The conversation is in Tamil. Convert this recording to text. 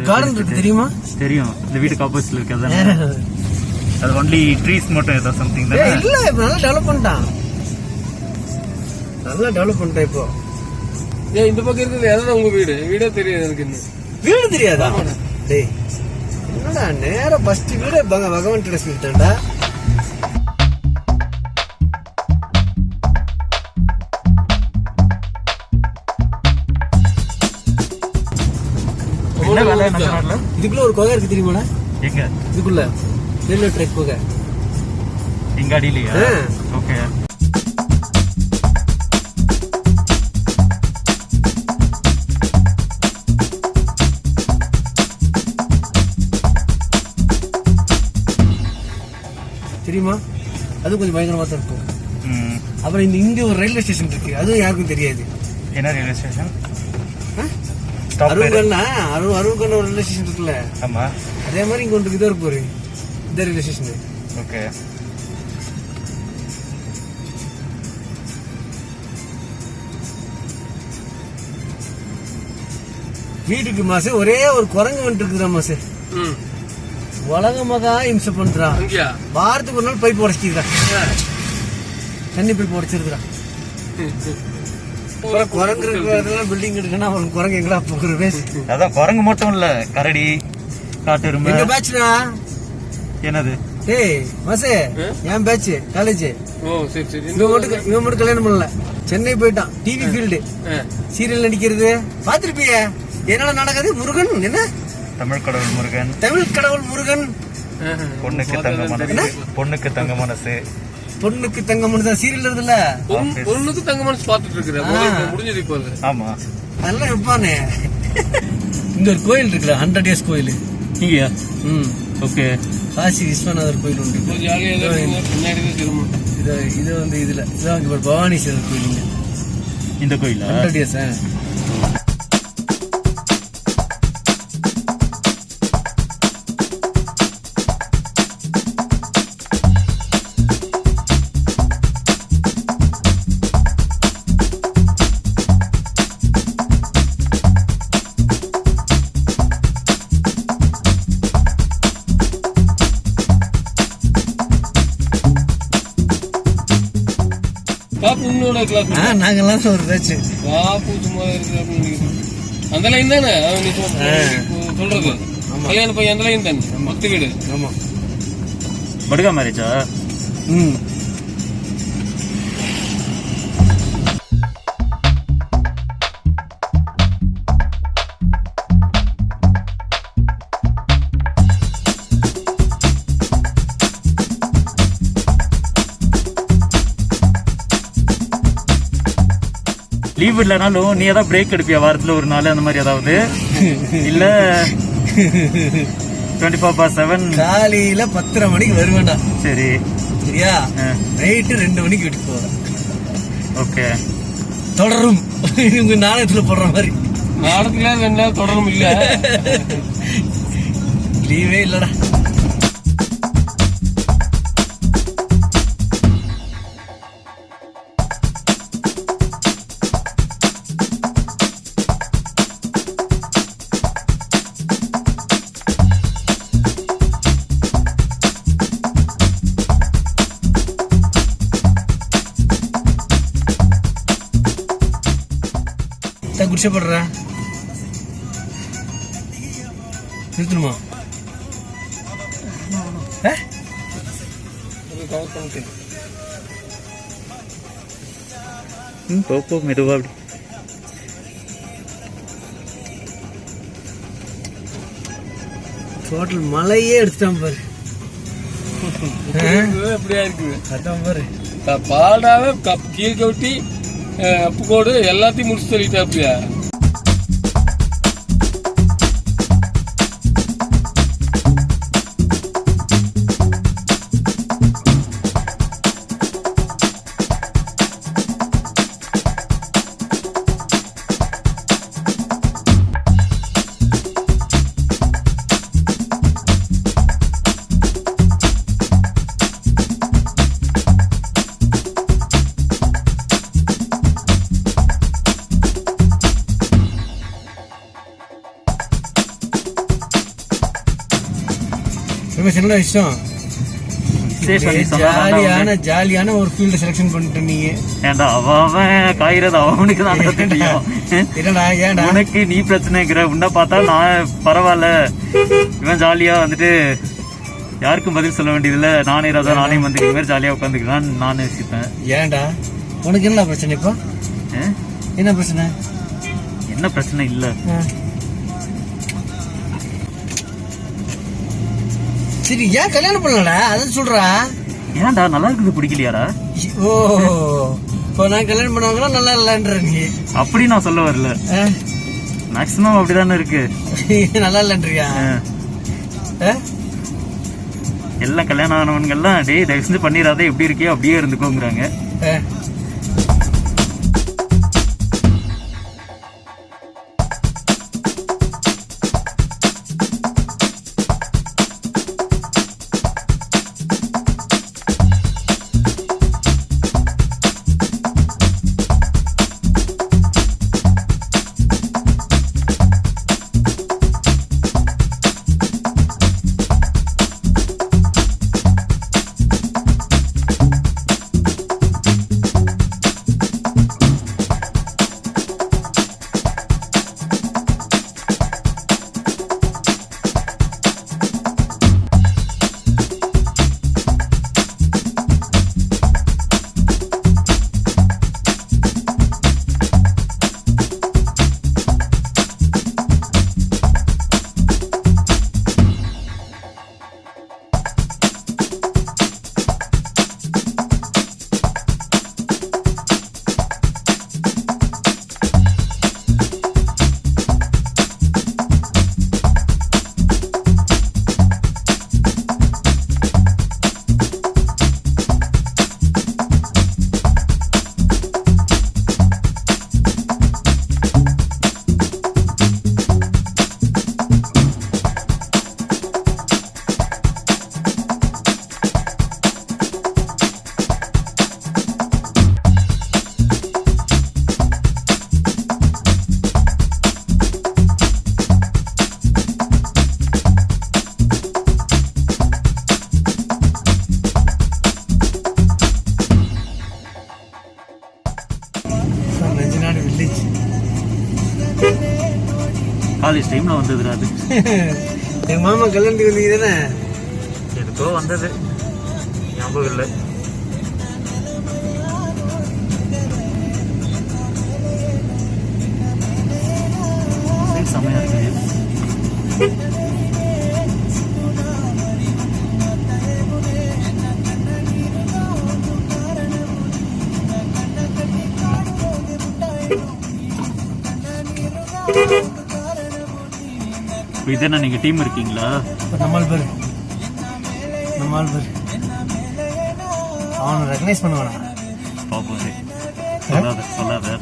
கார்டன் இருக்கு தெரியுமா? தெரியும். இந்த வீட்டுக்கு ஆப்போசிட்ல இருக்கதா? அது ஒன்லி ட்ரீஸ் மட்டும் ஏதோ சம்திங் தான். இல்ல இப்ப நல்லா டெவலப் பண்ணிட்டான். நல்லா டெவலப் பண்ணிட்டேன் இப்போ. ஏன் இந்த பக்கம் இருக்குது எதாவது உங்க வீடே தெரியாது எனக்கு. வீடு தெரியாதா? டேய் என்னடா நேரா ஃபர்ஸ்ட் வீடு பகவான் ட்ரெஸ் விட்டான்டா. இதுக்குள்ள ஒரு குகை இருக்கு தெரியுமாடா? எங்க? இதுக்குள்ள ரயில்வே ட்ராக் குகை. எங்க அடியிலையா? ஓகே. தெரியுமா? அது கொஞ்சம் பயங்கரமா தான் இருக்கும். அப்புறம் இங்க ஒரு ரயில்வே ஸ்டேஷன் இருக்கு, அதுவும் யாருக்கும் தெரியாது. என்ன ரயில்வே ஸ்டேஷன்? அருங்கல்னா அருங்கல்ல ஒரு ரயில்வே ஸ்டேஷன் இருக்குல்ல? ஆமா. அதே மாதிரி இங்க ஒன்று இதோ இருக்கு ஒரு இந்த ரயில்வே ஸ்டேஷன். ஓகே. வீட்டுக்கு மாசு ஒரே ஒரு குரங்கு வந்துட்டு இருக்குதா மாசு. உலகமாக இம்சை பண்றான். வாரத்துக்கு ஒரு நாள் பைப் உடச்சிக்கிறான், தண்ணி பைப் உடச்சிருக்கிறான். குரங்கு இருக்கிறதெல்லாம் பில்டிங் இருக்குன்னா அவன் குரங்கு எங்களா போக்குற. அதான் குரங்கு மட்டும் இல்ல, கரடி, காட்டு எருமை. எங்க பேட்ச்னா என்னது? ஏய் மாசே என் பேட்ச் காலேஜ். இவன் மட்டும் கல்யாணம் பண்ணல, சென்னை போயிட்டான். டிவி ஃபீல்டு சீரியல் நடிக்கிறது பாத்திருப்பிய. என்னென்ன நடக்குது? முருகன் என்ன தமிழ் கடவுள் முருகன். தமிழ் கடவுள் முருகன். பொண்ணுக்கு தங்க மனசு. பொண்ணுக்கு தங்க மனசு. பொண்ணுக்கு தங்க மனசு சீரியல் இருக்குல்ல. பொண்ணுக்கு தங்க மனசு பாத்துட்டு இருக்கிறேன். முடிஞ்சது இப்போ. ஆமா அதெல்லாம் வைப்பானே. இங்க ஒரு கோயில் இருக்குல்ல, 100 years கோயில். இங்கயா? ஓகே. காசி விஸ்வநாதர் கோயில் உண்டு. இது வந்து இதுல இதான் பவானீஸ்வரர் கோயில். இந்த கோயில் 100 years. நாங்கெல்லாம் ஒரு பேச்சு அந்த லைன் தானே சொல்றது. கல்யாண பையன் அந்த லைன் தானே, பக்தி வீடு. ஆமா. படுகா மேரேஜா? லீவ் இல்லனாலும் நீ ஏதாவது பிரேக் எடுப்பியா வாரத்துல ஒரு நாள் அந்த மாதிரி ஏதாவது? இல்ல 24/7? காலையில 10:30 மணிக்கு வருவேன்டா. சரி சரியா? நைட்டு 2 மணிக்கு வீட்டுக்கு போவேன். ஓகே. தொடரும் உங்க நாடகத்துல போடுற மாதிரி. நாடகத்துல 2 நாள் தொடரும் இல்ல, லீவே இல்லடா. குடிச்சப்படுற நிறுத்தணுமா? போ மெதுவா. அப்படி டோட்டல் மலையே எடுத்துட்டான் பாரு. எப்படியா இருக்கு அதான் பாரு. பாடாவே கீழ் கவுட்டி அப்பு கோடு எல்லாத்தையும் முடிச்சு சொல்லிட்டா அப்படியா? ரமேஷ் என்ன விஷயம்? விசேஷம் நீ சொன்னா ஜாலியான ஒரு ஃபீல்டு செலக்ஷன் பண்ணிட்டு நீங்க. ஏன்டா அவன் காய்றது அவனுக்கு தான் தெரியும். என்னடா ஏன்டா உனக்கு நீ பிரச்சனைங்கிற உன்னை பார்த்தா நான் பரவாயில்ல, இவன் ஜாலியா வந்துட்டு யாருக்கும் பதில் சொல்ல வேண்டியதில்ல, நானே ராஜா நானே மந்திரி மாதிரி ஜாலியா உட்காந்துக்கலாம் நானே யோசிப்பேன். ஏன்டா உனக்கு என்ன பிரச்சனை இப்போ? என்ன பிரச்சனை? என்ன பிரச்சனை இல்ல. சரி ஏன் கல்யாணம் பண்ணலடா அதான் சொல்றா. ஏன்டா நல்லா இருக்குது பிடிக்கலையாடா? ஓ இப்போ நான் கல்யாணம் பண்ணவங்களா நல்லா இல்லன்ற நீ? அப்படி நான் சொல்ல வரல, மேக்ஸிமம் அப்படிதானே இருக்கு. நல்லா இல்லன்றியா? எல்லாம் கல்யாணம் ஆனவங்க எல்லாம் டேய் தயவு செஞ்சு பண்ணிடாத, எப்படி இருக்கியோ அப்படியே இருந்துக்கோங்கிறாங்க. காலேஜ் டைம்ல வந்தது அது. எங்க மாமா கல்யாணத்துக்கு வந்தீங்க தானே? எதுக்கோ வந்தது ஞாபகம் இல்லை. செமையா இருக்கு. இது என்ன நீங்க டீம் இருக்கீங்களா? நம்மால் பேர் அவனை ரெகனைஸ் பண்ணுவானா? பாப்போம். சொல்லாத